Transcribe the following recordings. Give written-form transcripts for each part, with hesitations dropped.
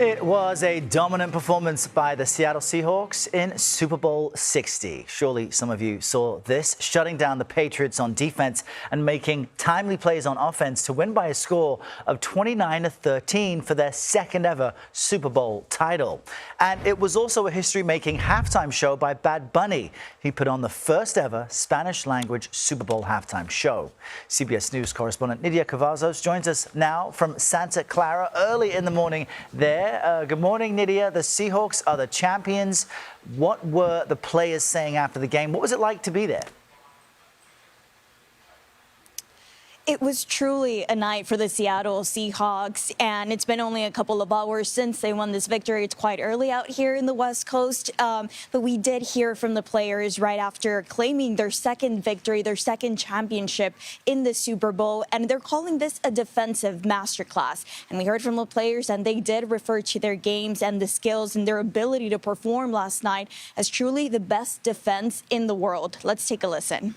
It was a dominant performance by the Seattle Seahawks in Super Bowl 60. Surely some of you saw this, shutting down the Patriots on defense and making timely plays on offense to win by a score of 29-13 for their second ever Super Bowl title. And it was also a history-making halftime show by Bad Bunny. He put on the first ever Spanish language Super Bowl halftime show. CBS News correspondent Nidia Cavazos joins us now from Santa Clara early in the morning there. Good morning, Nidia. The Seahawks are the champions. What were the players saying after the game? What was it like to be there? It was truly a night for the Seattle Seahawks, and it's been only a couple of hours since they won this victory. It's quite early out here in the West Coast, but we did hear from the players right after claiming their second victory, their second championship in the Super Bowl, and they're calling this a defensive masterclass. And we heard from the players, and they did refer to their games and the skills and their ability to perform last night as truly the best defense in the world. Let's take a listen.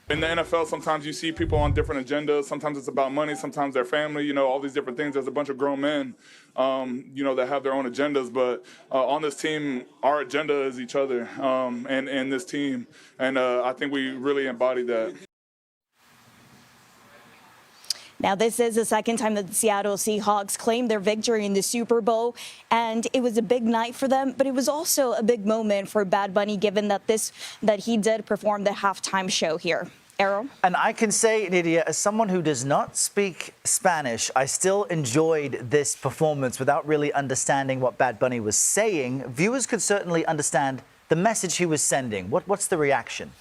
In the NFL, sometimes you see people on different agendas. Sometimes it's about money, sometimes their family, all these different things. There's a bunch of grown men, that have their own agendas. But on this team, our agenda is each other and this team. And I think we really embody that. Now, this is the second time that the Seattle Seahawks claimed their victory in the Super Bowl, and it was a big night for them, but it was also a big moment for Bad Bunny, given that he did perform the halftime show here. Errol? And I can say, Nidia, as someone who does not speak Spanish, I still enjoyed this performance without really understanding what Bad Bunny was saying. Viewers could certainly understand the message he was sending. What's the reaction?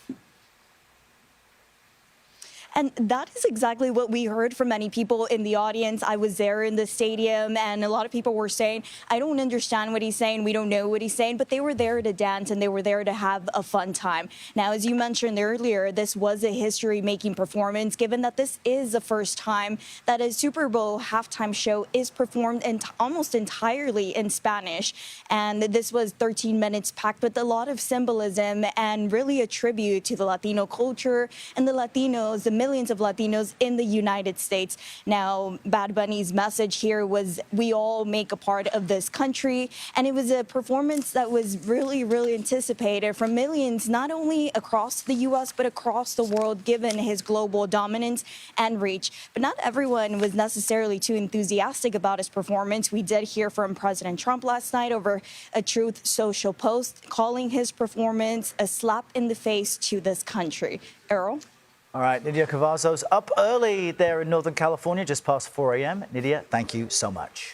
And that is exactly what we heard from many people in the audience. I was there in the stadium, and a lot of people were saying, I don't understand what he's saying. We don't know what he's saying. But they were there to dance, and they were there to have a fun time. Now, as you mentioned earlier, this was a history-making performance, given that this is the first time that a Super Bowl halftime show is performed almost entirely in Spanish. And this was 13 minutes packed with a lot of symbolism and really a tribute to the Latino culture and the Latinos, the millions of Latinos in the United States. Now, Bad Bunny's message here was, we all make a part of this country. And it was a performance that was really, really anticipated from millions, not only across the U.S., but across the world, given his global dominance and reach. But not everyone was necessarily too enthusiastic about his performance. We did hear from President Trump last night over a Truth Social post, calling his performance a slap in the face to this country. Errol? All right, Nidia Cavazos up early there in Northern California, just past 4 a.m. Nidia, thank you so much.